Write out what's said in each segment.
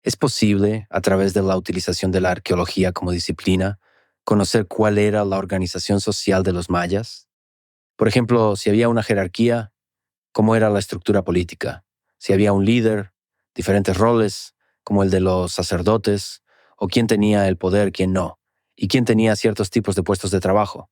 ¿Es posible, a través de la utilización de la arqueología como disciplina, conocer cuál era la organización social de los mayas? Por ejemplo, si había una jerarquía, ¿cómo era la estructura política? Si había un líder, diferentes roles, como el de los sacerdotes, o quién tenía el poder, quién no, y quién tenía ciertos tipos de puestos de trabajo.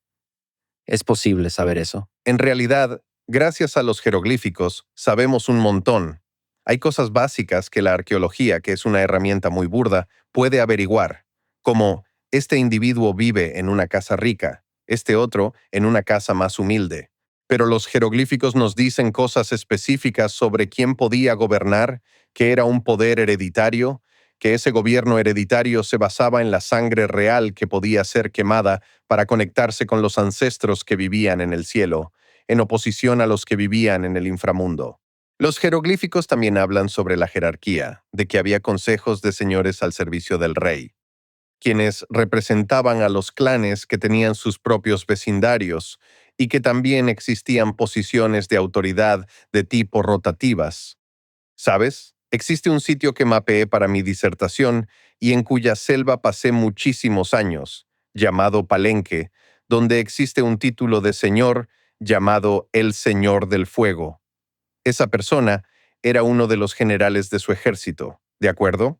¿Es posible saber eso? En realidad, gracias a los jeroglíficos, sabemos un montón. Hay cosas básicas que la arqueología, que es una herramienta muy burda, puede averiguar, como este individuo vive en una casa rica, este otro en una casa más humilde. Pero los jeroglíficos nos dicen cosas específicas sobre quién podía gobernar, que era un poder hereditario, que ese gobierno hereditario se basaba en la sangre real que podía ser quemada para conectarse con los ancestros que vivían en el cielo, en oposición a los que vivían en el inframundo. Los jeroglíficos también hablan sobre la jerarquía, de que había consejos de señores al servicio del rey, quienes representaban a los clanes que tenían sus propios vecindarios y que también existían posiciones de autoridad de tipo rotativas. ¿Sabes? Existe un sitio que mapeé para mi disertación y en cuya selva pasé muchísimos años, llamado Palenque, donde existe un título de señor llamado el Señor del Fuego. Esa persona era uno de los generales de su ejército, ¿de acuerdo?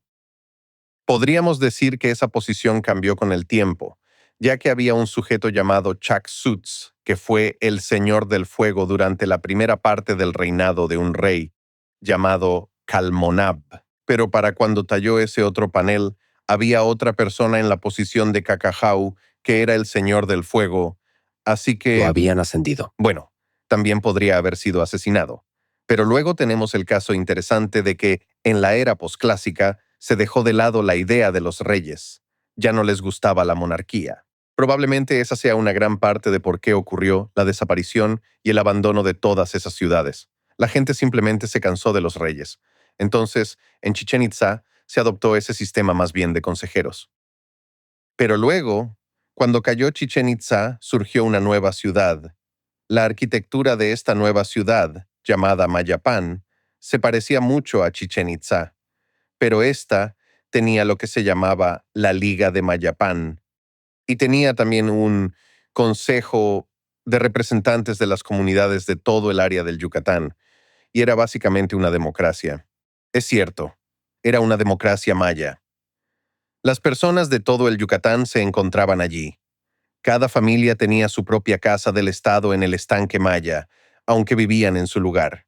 Podríamos decir que esa posición cambió con el tiempo, ya que había un sujeto llamado Chak-Sutz, que fue el Señor del Fuego durante la primera parte del reinado de un rey, llamado Kalmonab. Pero para cuando talló ese otro panel, había otra persona en la posición de Cacajau, que era el Señor del Fuego, así Lo que, habían ascendido. bueno, también podría haber sido asesinado. Pero luego tenemos el caso interesante de que, en la era posclásica, se dejó de lado la idea de los reyes. Ya no les gustaba la monarquía. Probablemente esa sea una gran parte de por qué ocurrió la desaparición y el abandono de todas esas ciudades. La gente simplemente se cansó de los reyes. Entonces, en Chichén Itzá se adoptó ese sistema más bien de consejeros. Pero luego, cuando cayó Chichén Itzá, surgió una nueva ciudad. La arquitectura de esta nueva ciudad, llamada Mayapán, se parecía mucho a Chichén Itzá, pero esta tenía lo que se llamaba la Liga de Mayapán y tenía también un consejo de representantes de las comunidades de todo el área del Yucatán, y era básicamente una democracia. Es cierto, era una democracia maya. Las personas de todo el Yucatán se encontraban allí. Cada familia tenía su propia casa del estado en el estanque maya, aunque vivían en su lugar.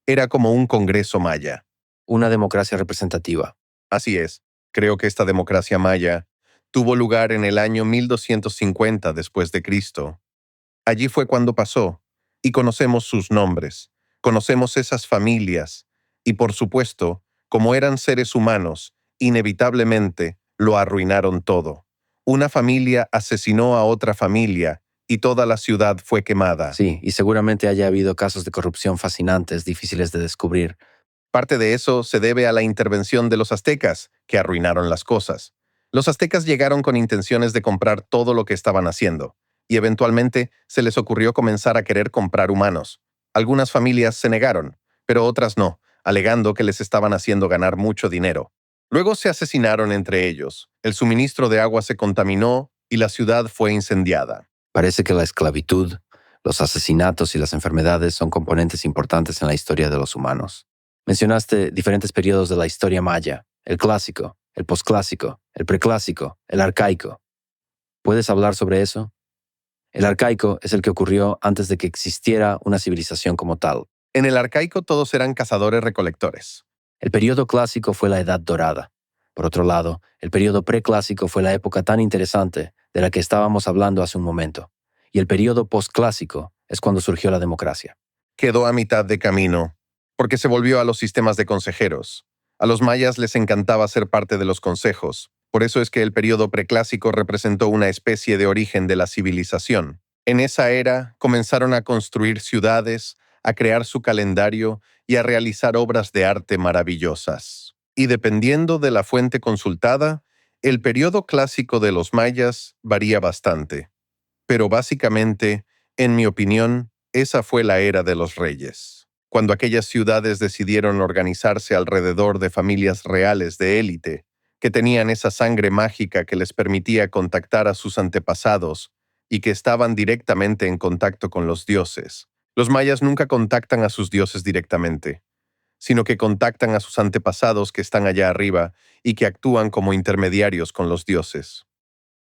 Era como un congreso maya. Una democracia representativa. Así es, creo que esta democracia maya tuvo lugar en el año 1250 después de Cristo. Allí fue cuando pasó, y conocemos sus nombres, conocemos esas familias, y por supuesto, como eran seres humanos, inevitablemente lo arruinaron todo. Una familia asesinó a otra familia, y toda la ciudad fue quemada. Sí, y seguramente haya habido casos de corrupción fascinantes, difíciles de descubrir. Parte de eso se debe a la intervención de los aztecas, que arruinaron las cosas. Los aztecas llegaron con intenciones de comprar todo lo que estaban haciendo, y eventualmente se les ocurrió comenzar a querer comprar humanos. Algunas familias se negaron, pero otras no, alegando que les estaban haciendo ganar mucho dinero. Luego se asesinaron entre ellos, el suministro de agua se contaminó y la ciudad fue incendiada. Parece que la esclavitud, los asesinatos y las enfermedades son componentes importantes en la historia de los humanos. Mencionaste diferentes periodos de la historia maya: el clásico, el posclásico, el preclásico, el arcaico. ¿Puedes hablar sobre eso? El arcaico es el que ocurrió antes de que existiera una civilización como tal. En el arcaico todos eran cazadores-recolectores. El periodo clásico fue la Edad Dorada. Por otro lado, el periodo preclásico fue la época tan interesante de la que estábamos hablando hace un momento. Y el periodo postclásico es cuando surgió la democracia. Quedó a mitad de camino, porque se volvió a los sistemas de consejeros. A los mayas les encantaba ser parte de los consejos. Por eso es que el periodo preclásico representó una especie de origen de la civilización. En esa era comenzaron a construir ciudades, a crear su calendario y a realizar obras de arte maravillosas. Y dependiendo de la fuente consultada, el periodo clásico de los mayas varía bastante. Pero básicamente, en mi opinión, esa fue la era de los reyes. cuando aquellas ciudades decidieron organizarse alrededor de familias reales de élite, que tenían esa sangre mágica que les permitía contactar a sus antepasados y que estaban directamente en contacto con los dioses. Los mayas nunca contactan a sus dioses directamente, sino que contactan a sus antepasados que están allá arriba y que actúan como intermediarios con los dioses.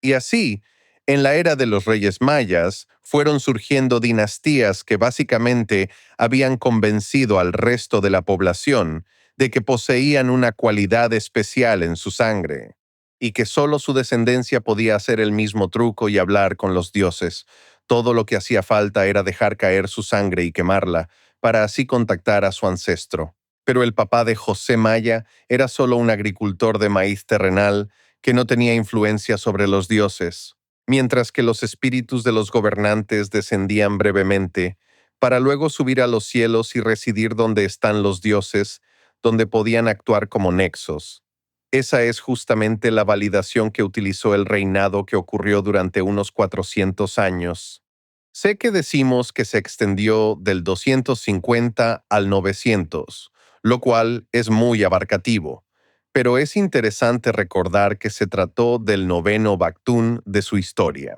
Y así, en la era de los reyes mayas, fueron surgiendo dinastías que básicamente habían convencido al resto de la población de que poseían una cualidad especial en su sangre, y que solo su descendencia podía hacer el mismo truco y hablar con los dioses. Todo lo que hacía falta era dejar caer su sangre y quemarla, para así contactar a su ancestro. Pero el papá de José Maya era solo un agricultor de maíz terrenal que no tenía influencia sobre los dioses, mientras que los espíritus de los gobernantes descendían brevemente, para luego subir a los cielos y residir donde están los dioses, donde podían actuar como nexos. Esa es justamente la validación que utilizó el reinado que ocurrió durante unos 400 años. Sé que decimos que se extendió del 250 al 900, lo cual es muy abarcativo, pero es interesante recordar que se trató del noveno Baktún de su historia.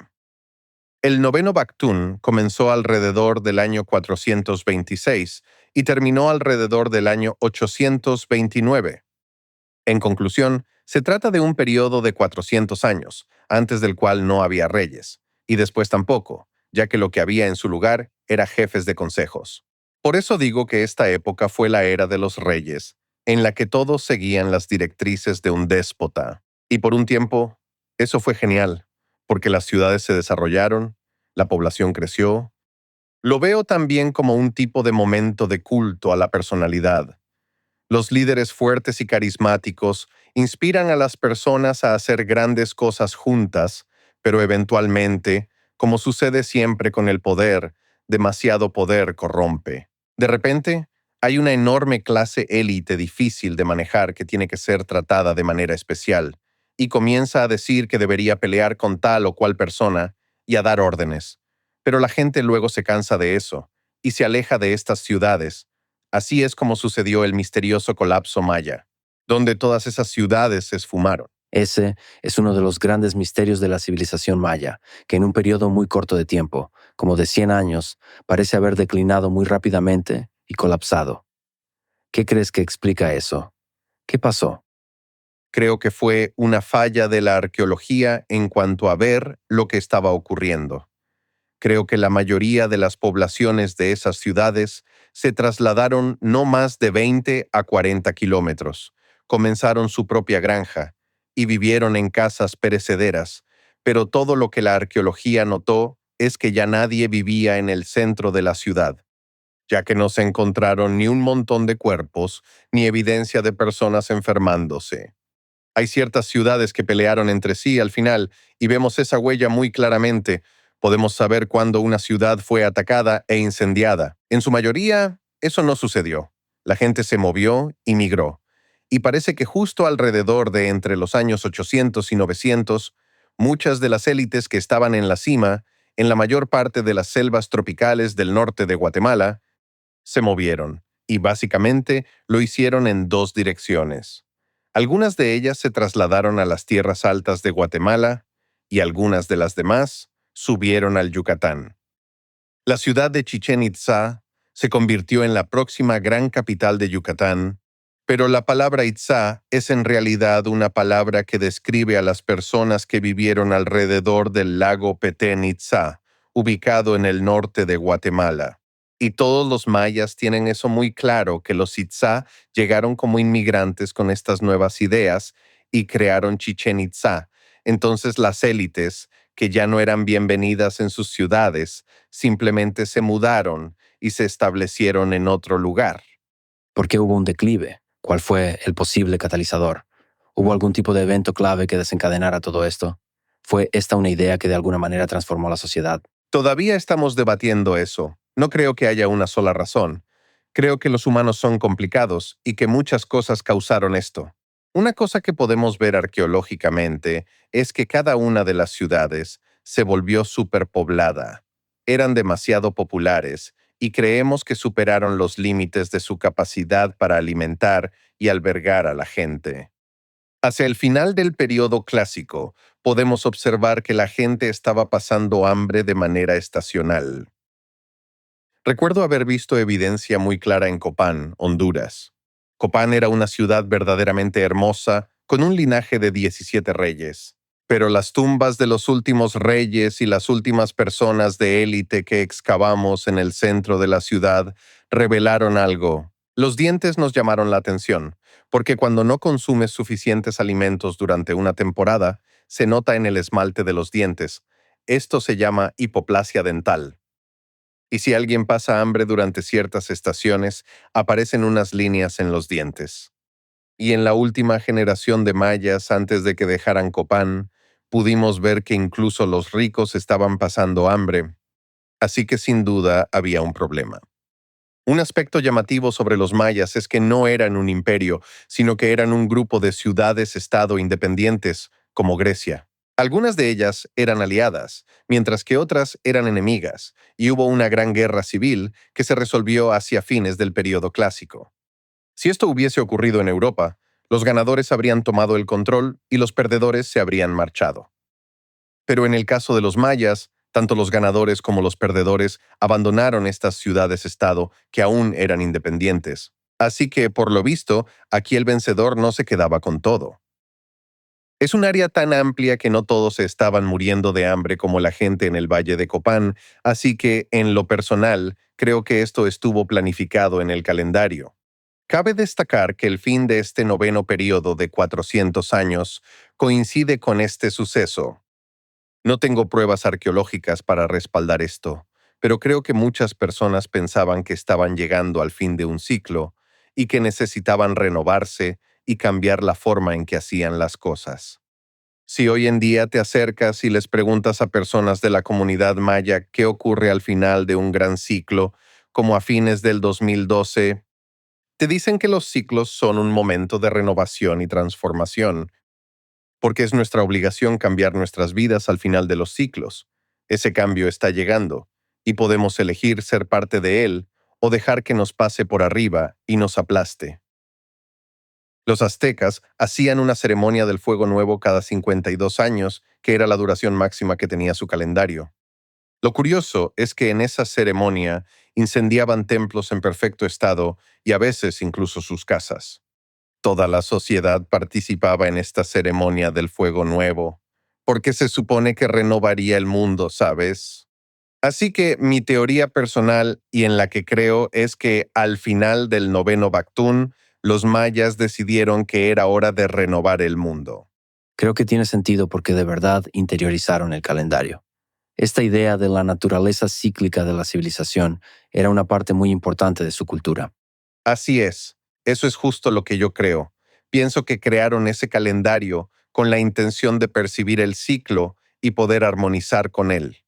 El noveno Baktún comenzó alrededor del año 426 y terminó alrededor del año 829. En conclusión, se trata de un periodo de 400 años, antes del cual no había reyes, y después tampoco, ya que lo que había en su lugar era jefes de consejos. Por eso digo que esta época fue la era de los reyes, en la que todos seguían las directrices de un déspota. Y por un tiempo, eso fue genial, porque las ciudades se desarrollaron, la población creció. Lo veo también como un tipo de momento de culto a la personalidad. Los líderes fuertes y carismáticos inspiran a las personas a hacer grandes cosas juntas, pero eventualmente, como sucede siempre con el poder, demasiado poder corrompe. De repente, hay una enorme clase élite difícil de manejar que tiene que ser tratada de manera especial, y comienza a decir que debería pelear con tal o cual persona y a dar órdenes. Pero la gente luego se cansa de eso, y se aleja de estas ciudades. Así es como sucedió el misterioso colapso maya, donde todas esas ciudades se esfumaron. Ese es uno de los grandes misterios de la civilización maya, que en un periodo muy corto de tiempo, como de 100 años, parece haber declinado muy rápidamente y colapsado. ¿Qué crees que explica eso? ¿Qué pasó? Creo que fue una falla de la arqueología en cuanto a ver lo que estaba ocurriendo. Creo que la mayoría de las poblaciones de esas ciudades se trasladaron no más de 20 a 40 kilómetros, comenzaron su propia granja y vivieron en casas perecederas, pero todo lo que la arqueología notó es que ya nadie vivía en el centro de la ciudad, ya que no se encontraron ni un montón de cuerpos ni evidencia de personas enfermándose. Hay ciertas ciudades que pelearon entre sí al final y vemos esa huella muy claramente. Podemos saber cuándo una ciudad fue atacada e incendiada. En su mayoría, eso no sucedió. La gente se movió y migró. Y parece que justo alrededor de entre los años 800 y 900, muchas de las élites que estaban en la cima, en la mayor parte de las selvas tropicales del norte de Guatemala, se movieron, y básicamente lo hicieron en dos direcciones. Algunas de ellas se trasladaron a las tierras altas de Guatemala y algunas de las demás subieron al Yucatán. La ciudad de Chichén Itzá se convirtió en la próxima gran capital de Yucatán, pero la palabra Itzá es en realidad una palabra que describe a las personas que vivieron alrededor del lago Petén Itzá, ubicado en el norte de Guatemala. Y todos los mayas tienen eso muy claro, que los Itzá llegaron como inmigrantes con estas nuevas ideas y crearon Chichén Itzá. Entonces las élites, que ya no eran bienvenidas en sus ciudades, simplemente se mudaron y se establecieron en otro lugar. ¿Por qué hubo un declive? ¿Cuál fue el posible catalizador? ¿Hubo algún tipo de evento clave que desencadenara todo esto? ¿Fue esta una idea que de alguna manera transformó la sociedad? Todavía estamos debatiendo eso. No creo que haya una sola razón. Creo que los humanos son complicados y que muchas cosas causaron esto. Una cosa que podemos ver arqueológicamente es que cada una de las ciudades se volvió superpoblada. Eran demasiado populares y creemos que superaron los límites de su capacidad para alimentar y albergar a la gente. Hacia el final del periodo clásico, podemos observar que la gente estaba pasando hambre de manera estacional. Recuerdo haber visto evidencia muy clara en Copán, Honduras. Copán era una ciudad verdaderamente hermosa, con un linaje de 17 reyes. Pero las tumbas de los últimos reyes y las últimas personas de élite que excavamos en el centro de la ciudad revelaron algo. Los dientes nos llamaron la atención, porque cuando no consumes suficientes alimentos durante una temporada, se nota en el esmalte de los dientes. Esto se llama hipoplasia dental. Y si alguien pasa hambre durante ciertas estaciones, aparecen unas líneas en los dientes. Y en la última generación de mayas, antes de que dejaran Copán, pudimos ver que incluso los ricos estaban pasando hambre. Así que sin duda había un problema. Un aspecto llamativo sobre los mayas es que no eran un imperio, sino que eran un grupo de ciudades-estado independientes, como Grecia. Algunas de ellas eran aliadas, mientras que otras eran enemigas, y hubo una gran guerra civil que se resolvió hacia fines del período clásico. Si esto hubiese ocurrido en Europa, los ganadores habrían tomado el control y los perdedores se habrían marchado. Pero en el caso de los mayas, tanto los ganadores como los perdedores abandonaron estas ciudades-estado que aún eran independientes. Así que, por lo visto, aquí el vencedor no se quedaba con todo. Es un área tan amplia que no todos se estaban muriendo de hambre como la gente en el Valle de Copán, así que, en lo personal, creo que esto estuvo planificado en el calendario. Cabe destacar que el fin de este noveno período de 400 años coincide con este suceso. No tengo pruebas arqueológicas para respaldar esto, pero creo que muchas personas pensaban que estaban llegando al fin de un ciclo y que necesitaban renovarse y cambiar la forma en que hacían las cosas. Si hoy en día te acercas y les preguntas a personas de la comunidad maya qué ocurre al final de un gran ciclo, como a fines del 2012, te dicen que los ciclos son un momento de renovación y transformación, porque es nuestra obligación cambiar nuestras vidas al final de los ciclos. Ese cambio está llegando, y podemos elegir ser parte de él o dejar que nos pase por arriba y nos aplaste. Los aztecas hacían una ceremonia del fuego nuevo cada 52 años, que era la duración máxima que tenía su calendario. Lo curioso es que en esa ceremonia incendiaban templos en perfecto estado y a veces incluso sus casas. Toda la sociedad participaba en esta ceremonia del fuego nuevo, porque se supone que renovaría el mundo, ¿sabes? Así que mi teoría personal y en la que creo es que al final del noveno Bactún, los mayas decidieron que era hora de renovar el mundo. Creo que tiene sentido porque de verdad interiorizaron el calendario. Esta idea de la naturaleza cíclica de la civilización era una parte muy importante de su cultura. Así es, eso es justo lo que yo creo. Pienso que crearon ese calendario con la intención de percibir el ciclo y poder armonizar con él.